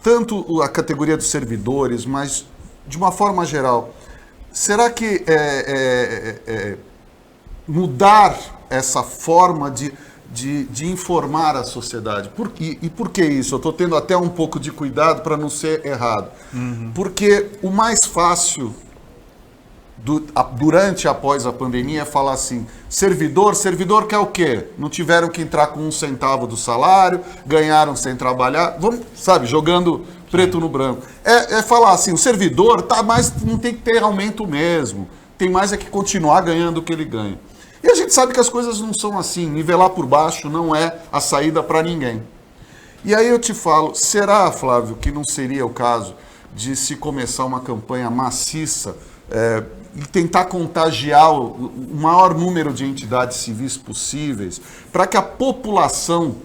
tanto a categoria dos servidores, mas de uma forma geral, será que mudar essa forma de informar a sociedade? E por que isso? Eu estou tendo até um pouco de cuidado para não ser errado. Porque o mais fácil durante e após a pandemia é falar assim, servidor quer o quê? Não tiveram que entrar com 1 centavo do salário, ganharam sem trabalhar, vamos, sabe, jogando preto no branco. É falar assim, o servidor não tem que ter aumento mesmo, tem mais que continuar ganhando o que ele ganha. E a gente sabe que as coisas não são assim, nivelar por baixo não é a saída para ninguém. E aí eu te falo, será, Flávio, que não seria o caso de se começar uma campanha maciça e tentar contagiar o maior número de entidades civis possíveis, para que a população,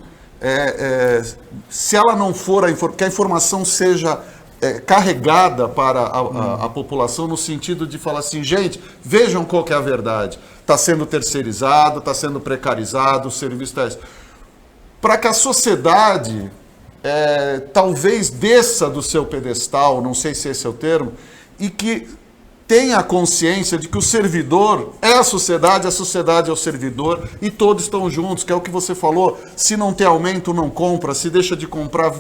se ela não for, que a informação seja carregada para a população no sentido de falar assim, gente, vejam qual que é a verdade. Está sendo terceirizado, está sendo precarizado, o serviço está... Para que a sociedade talvez desça do seu pedestal, não sei se esse é o termo, e que tenha a consciência de que o servidor é a sociedade é o servidor, e todos estão juntos, que é o que você falou, se não tem aumento, não compra, se deixa de comprar,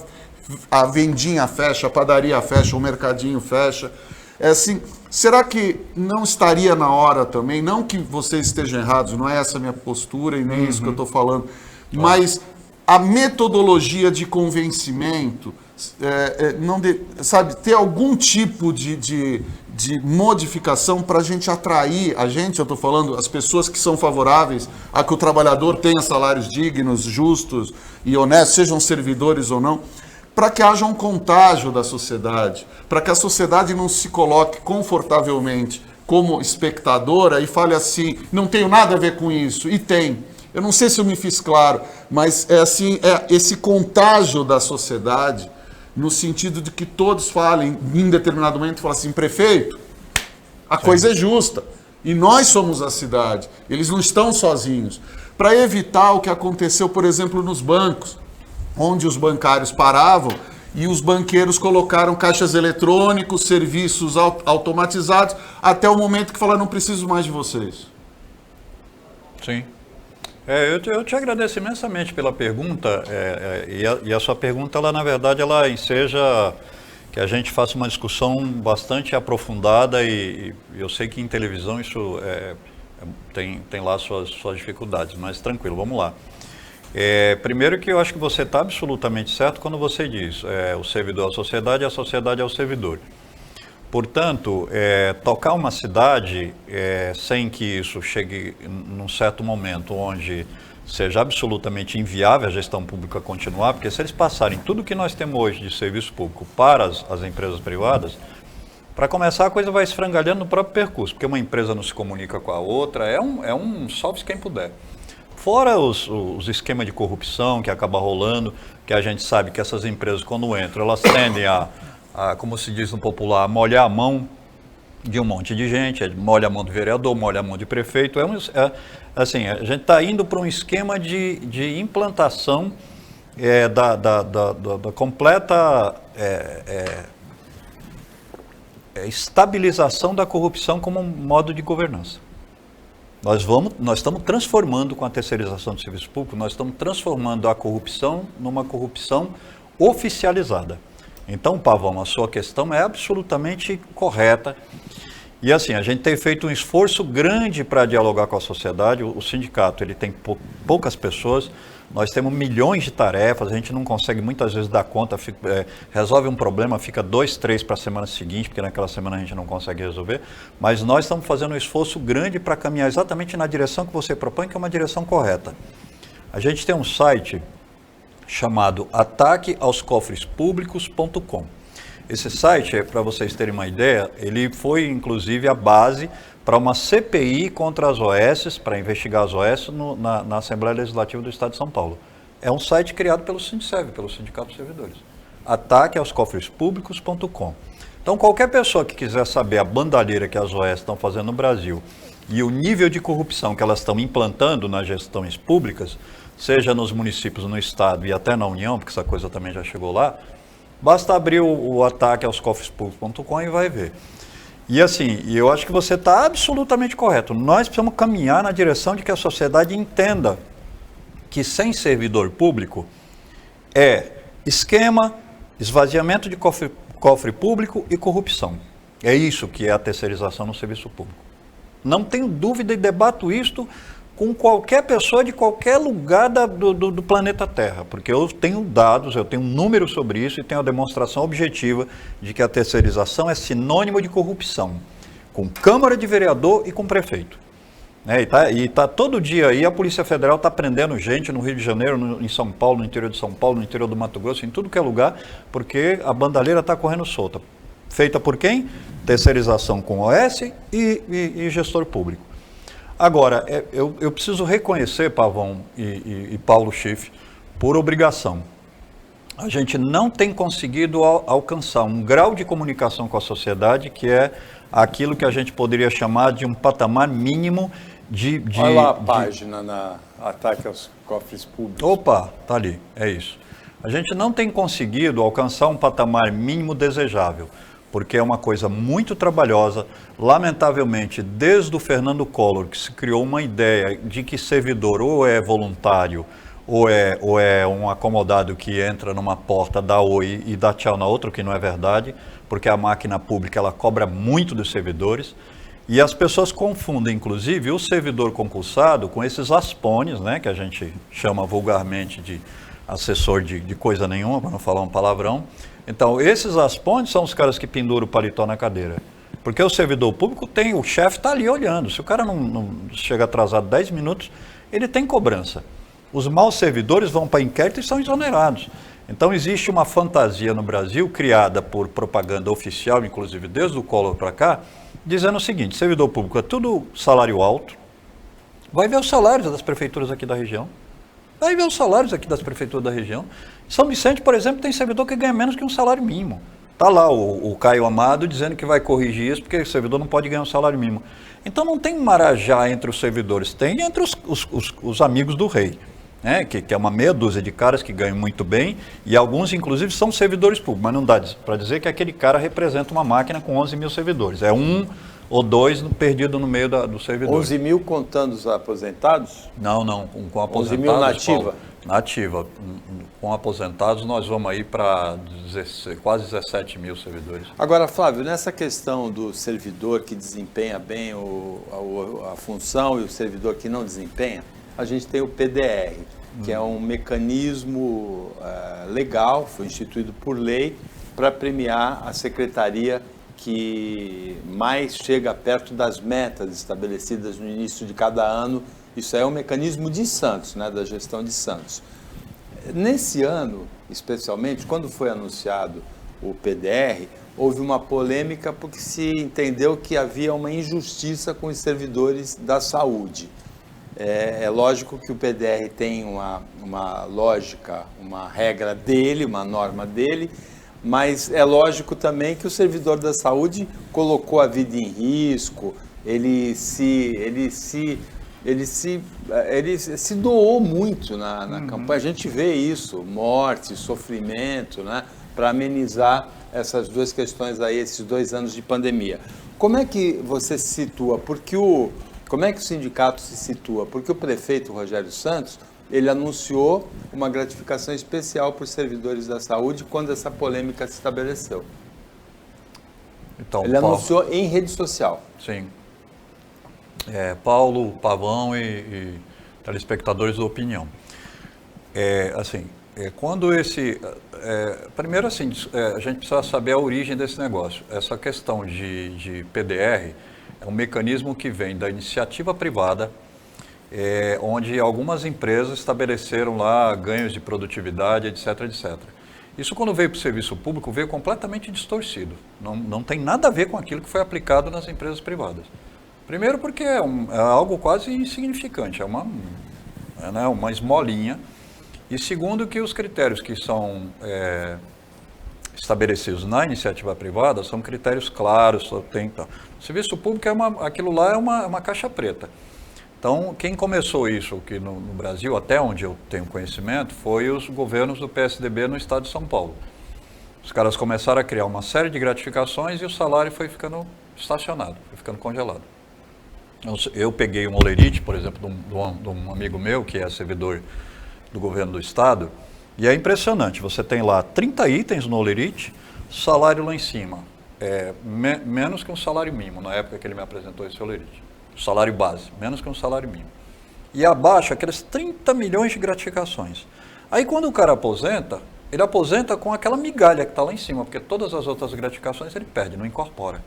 a vendinha fecha, a padaria fecha, o mercadinho fecha. Assim, será que não estaria na hora também, não que vocês estejam errados, não é essa a minha postura e nem isso que eu estou falando, mas a metodologia de convencimento, ter algum tipo de modificação para a gente atrair, eu estou falando, as pessoas que são favoráveis a que o trabalhador tenha salários dignos, justos e honestos, sejam servidores ou não, para que haja um contágio da sociedade, para que a sociedade não se coloque confortavelmente como espectadora e fale assim, não tenho nada a ver com isso, e tem. Eu não sei se eu me fiz claro, mas esse contágio da sociedade, no sentido de que todos falem, em determinado momento, falam assim, prefeito, a coisa é justa, e nós somos a cidade, eles não estão sozinhos. Para evitar o que aconteceu, por exemplo, nos bancos, onde os bancários paravam e os banqueiros colocaram caixas eletrônicos, serviços automatizados, até o momento que falaram, não preciso mais de vocês. Sim. Eu te agradeço imensamente pela pergunta, e a sua pergunta, ela, na verdade, ela enseja que a gente faça uma discussão bastante aprofundada, e eu sei que em televisão isso tem lá suas dificuldades, mas tranquilo, vamos lá. Primeiro que eu acho que você está absolutamente certo quando você diz o servidor é a sociedade e a sociedade é o servidor. Portanto, tocar uma cidade sem que isso chegue num certo momento onde seja absolutamente inviável a gestão pública continuar, porque se eles passarem tudo que nós temos hoje de serviço público para as empresas privadas, para começar a coisa vai esfrangalhando no próprio percurso, porque uma empresa não se comunica com a outra, é um salve-se quem puder. Fora os esquemas de corrupção que acaba rolando, que a gente sabe que essas empresas quando entram, elas tendem a como se diz no popular, molhar a mão de um monte de gente, molha a mão do vereador, molha a mão de prefeito, assim, a gente está indo para um esquema de implantação da completa estabilização da corrupção como um modo de governança. Nós estamos transformando com a terceirização do serviço público, nós estamos transformando a corrupção numa corrupção oficializada. Então, Pavão, a sua questão é absolutamente correta. E assim, a gente tem feito um esforço grande para dialogar com a sociedade. O sindicato ele tem poucas pessoas, nós temos milhões de tarefas, a gente não consegue muitas vezes dar conta, resolve um problema, fica 2, 3 para a semana seguinte, porque naquela semana a gente não consegue resolver, mas nós estamos fazendo um esforço grande para caminhar exatamente na direção que você propõe, que é uma direção correta. A gente tem um site chamado ataqueaoscofrespublicos.com. Esse site, para vocês terem uma ideia, ele foi inclusive a base para uma CPI contra as OS, para investigar as OS na Assembleia Legislativa do Estado de São Paulo. É um site criado pelo Sindserv, pelo Sindicato dos Servidores. Ataqueaoscofrespublicos.com. Então, qualquer pessoa que quiser saber a bandalheira que as OS estão fazendo no Brasil e o nível de corrupção que elas estão implantando nas gestões públicas, seja nos municípios, no Estado e até na União, porque essa coisa também já chegou lá, basta abrir o ataqueaoscofrespublicos.com e vai ver. E assim, eu acho que você está absolutamente correto. Nós precisamos caminhar na direção de que a sociedade entenda que sem servidor público é esquema, esvaziamento de cofre público e corrupção. É isso que é a terceirização no serviço público. Não tenho dúvida e debato isto com qualquer pessoa de qualquer lugar do planeta Terra, porque eu tenho dados, eu tenho números sobre isso e tenho a demonstração objetiva de que a terceirização é sinônimo de corrupção, com Câmara de Vereador e com prefeito. E tá todo dia aí, a Polícia Federal está prendendo gente no Rio de Janeiro, em São Paulo, no interior de São Paulo, no interior do Mato Grosso, em tudo que é lugar, porque a bandalheira está correndo solta. Feita por quem? Terceirização com OS e gestor público. Agora, eu preciso reconhecer, Pavão e Paulo Schiff, por obrigação. A gente não tem conseguido alcançar um grau de comunicação com a sociedade que é aquilo que a gente poderia chamar de um patamar mínimo de... Olha lá a página na Ataque aos Cofres Públicos. Opa, tá ali, é isso. A gente não tem conseguido alcançar um patamar mínimo desejável, porque é uma coisa muito trabalhosa. Lamentavelmente, desde o Fernando Collor, que se criou uma ideia de que servidor ou é voluntário ou é um acomodado que entra numa porta, dá oi e dá tchau na outra, o que não é verdade, porque a máquina pública ela cobra muito dos servidores. E as pessoas confundem, inclusive, o servidor concursado com esses aspones, né, que a gente chama vulgarmente de assessor de coisa nenhuma, para não falar um palavrão. Então, esses aspones são os caras que penduram o paletó na cadeira. Porque o servidor público tem, o chefe está ali olhando. Se o cara não chega atrasado 10 minutos, ele tem cobrança. Os maus servidores vão para inquérito e são exonerados. Então, existe uma fantasia no Brasil, criada por propaganda oficial, inclusive desde o Collor para cá, dizendo o seguinte: servidor público é tudo salário alto. Vai ver os salários das prefeituras aqui da região. Vai ver os salários aqui das prefeituras da região. São Vicente, por exemplo, tem servidor que ganha menos que um salário mínimo. Está lá o Caio Amado dizendo que vai corrigir isso, porque o servidor não pode ganhar um salário mínimo. Então não tem um marajá entre os servidores, tem entre os amigos do rei, né? Que é uma meia dúzia de caras que ganham muito bem, e alguns, inclusive, são servidores públicos, mas não dá para dizer que aquele cara representa uma máquina com 11 mil servidores. É um ou dois perdido no meio do servidor. 11 mil contando os aposentados? Não, com aposentados. 11 mil na ativa? Paulo, na ativa. Com aposentados nós vamos aí para quase 17 mil servidores. Agora, Flávio, nessa questão do servidor que desempenha bem a função e o servidor que não desempenha, a gente tem o PDR, que é um mecanismo legal, foi instituído por lei, para premiar a secretaria que mais chega perto das metas estabelecidas no início de cada ano Isso é um mecanismo de Santos, né, da gestão de Santos. Nesse ano, especialmente, quando foi anunciado o PDR, houve uma polêmica porque se entendeu que havia uma injustiça com os servidores da saúde. É lógico que o PDR tem uma lógica, uma regra dele, uma norma dele, mas é lógico também que o servidor da saúde colocou a vida em risco, ele se doou muito na campanha. A gente vê isso, morte, sofrimento, né, para amenizar essas duas questões aí, esses 2 anos de pandemia. Como é que você se situa? Como é que o sindicato se situa? Porque o prefeito Rogério Santos, ele anunciou uma gratificação especial para os servidores da saúde quando essa polêmica se estabeleceu. Então, ele anunciou em rede social. Sim. Paulo, Pavão e telespectadores do Opinião. Quando primeiro, assim, a gente precisa saber a origem desse negócio. Essa questão de PDR é um mecanismo que vem da iniciativa privada, onde algumas empresas estabeleceram lá ganhos de produtividade, etc, etc. Isso, quando veio para o serviço público, veio completamente distorcido. Não tem nada a ver com aquilo que foi aplicado nas empresas privadas. Primeiro porque é algo quase insignificante, é uma esmolinha. E segundo que os critérios que são estabelecidos na iniciativa privada são critérios claros. O serviço público, aquilo lá é uma caixa preta. Então, quem começou isso aqui no Brasil, até onde eu tenho conhecimento, foi os governos do PSDB no estado de São Paulo. Os caras começaram a criar uma série de gratificações e o salário foi ficando estacionado, foi ficando congelado. Eu peguei uma olerite, por exemplo, de um amigo meu, que é servidor do governo do estado, e é impressionante, você tem lá 30 itens no olerite, salário lá em cima, menos que um salário mínimo, na época que ele me apresentou esse olerite, salário base, menos que um salário mínimo. E abaixo, aqueles 30 milhões de gratificações. Aí quando o cara aposenta, ele aposenta com aquela migalha que está lá em cima, porque todas as outras gratificações ele perde, não incorpora.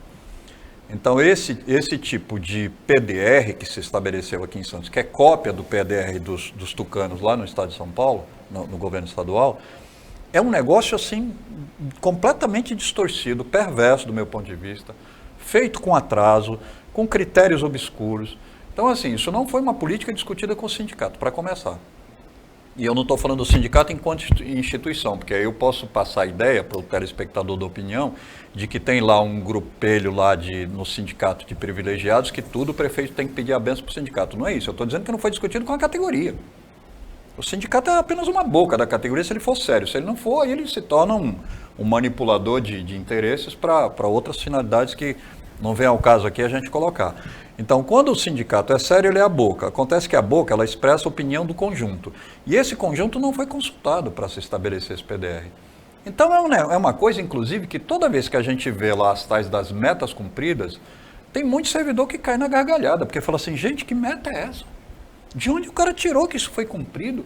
Então, esse tipo de PDR que se estabeleceu aqui em Santos, que é cópia do PDR dos tucanos lá no estado de São Paulo, no governo estadual, é um negócio assim completamente distorcido, perverso do meu ponto de vista, feito com atraso, com critérios obscuros. Então, assim, isso não foi uma política discutida com o sindicato, para começar. E eu não estou falando do sindicato enquanto instituição, porque aí eu posso passar a ideia para o telespectador da Opinião de que tem lá um grupelho lá no sindicato de privilegiados que tudo o prefeito tem que pedir a benção para o sindicato. Não é isso, eu estou dizendo que não foi discutido com a categoria. O sindicato é apenas uma boca da categoria se ele for sério. Se ele não for, aí ele se torna um manipulador de interesses para outras finalidades que não vem ao caso aqui a gente colocar. Então, quando o sindicato é sério, ele é a boca. Acontece que a boca, ela expressa a opinião do conjunto. E esse conjunto não foi consultado para se estabelecer esse PDR. Então, é uma coisa, inclusive, que toda vez que a gente vê lá as tais das metas cumpridas, tem muito servidor que cai na gargalhada, porque fala assim, gente, que meta é essa? De onde o cara tirou que isso foi cumprido?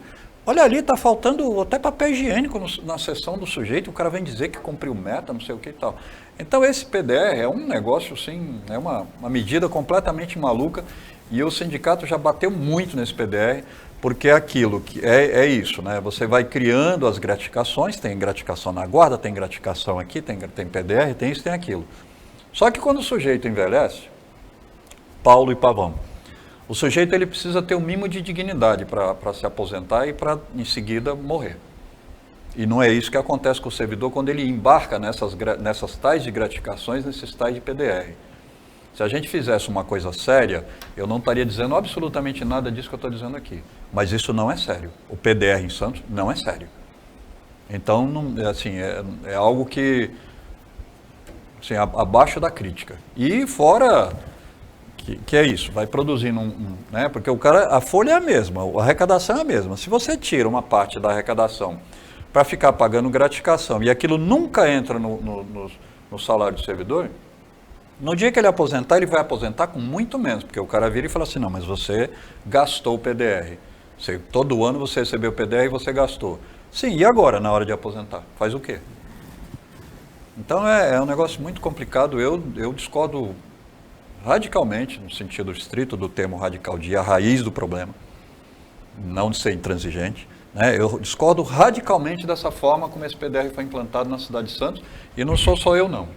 Olha ali, está faltando até papel higiênico na sessão do sujeito, o cara vem dizer que cumpriu meta, não sei o que e tal. Então esse PDR é um negócio assim, é uma medida completamente maluca e o sindicato já bateu muito nesse PDR, porque é aquilo que é isso, né? Você vai criando as gratificações, tem gratificação na guarda, tem gratificação aqui, tem PDR, tem isso, tem aquilo. Só que quando o sujeito envelhece, Paulo e Pavão, o sujeito ele precisa ter um mínimo de dignidade para se aposentar e para, em seguida, morrer. E não é isso que acontece com o servidor quando ele embarca nessas tais de gratificações, nesses tais de PDR. Se a gente fizesse uma coisa séria, eu não estaria dizendo absolutamente nada disso que eu estou dizendo aqui. Mas isso não é sério. O PDR em Santos não é sério. Então, é algo que, assim, abaixo da crítica. E fora... Que é isso, vai produzindo né? Porque a folha é a mesma, a arrecadação é a mesma. Se você tira uma parte da arrecadação para ficar pagando gratificação e aquilo nunca entra no salário do servidor, no dia que ele aposentar, ele vai aposentar com muito menos, porque o cara vira e fala assim, não, mas você gastou o PDR. Todo ano você recebeu o PDR e você gastou. Sim, e agora, na hora de aposentar? Faz o quê? Então é um negócio muito complicado, eu discordo radicalmente, no sentido estrito do termo radical, de ir à raiz do problema, não de ser intransigente. Né? Eu discordo radicalmente dessa forma como esse PDR foi implantado na cidade de Santos, e não sou só eu, não.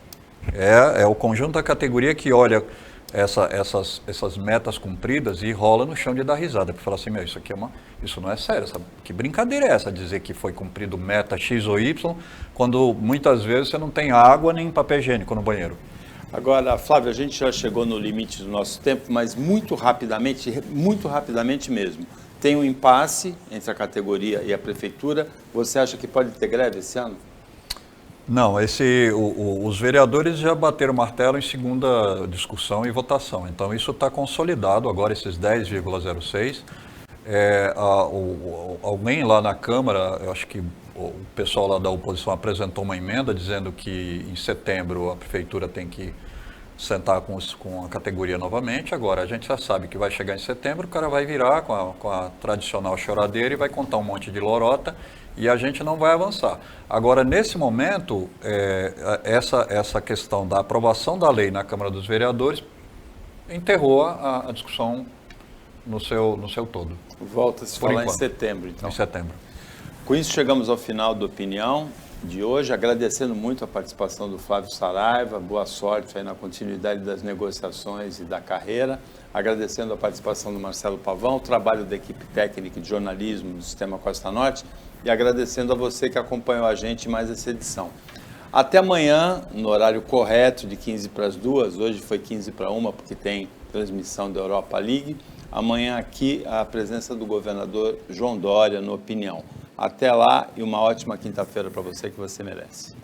É o conjunto da categoria que olha essas metas cumpridas e rola no chão de dar risada, porque fala assim, meu, isso não é sério, sabe? Que brincadeira é essa, dizer que foi cumprido meta X ou Y, quando muitas vezes você não tem água nem papel higiênico no banheiro. Agora, Flávio, a gente já chegou no limite do nosso tempo, mas muito rapidamente mesmo. Tem um impasse entre a categoria e a prefeitura. Você acha que pode ter greve esse ano? Não, os vereadores já bateram o martelo em segunda discussão e votação. Então, isso está consolidado agora, esses 10,06. Alguém lá na Câmara, eu acho que o pessoal lá da oposição apresentou uma emenda dizendo que em setembro a prefeitura tem que sentar com a categoria novamente. Agora, a gente já sabe que vai chegar em setembro, o cara vai virar com a tradicional choradeira e vai contar um monte de lorota e a gente não vai avançar. Agora, nesse momento, essa questão da aprovação da lei na Câmara dos Vereadores enterrou a discussão no seu todo. Volta a se falar em setembro, então. Em setembro. Com isso, chegamos ao final da opinião de hoje, agradecendo muito a participação do Flávio Saraiva, boa sorte aí na continuidade das negociações e da carreira, agradecendo a participação do Marcelo Pavão, o trabalho da equipe técnica de jornalismo do Sistema Costa Norte e agradecendo a você que acompanhou a gente em mais essa edição. Até amanhã, no horário correto, de 15 para as 2, hoje foi 15 para 1, porque tem transmissão da Europa League. Amanhã aqui a presença do governador João Dória no Opinião. Até lá e uma ótima quinta-feira para você que você merece.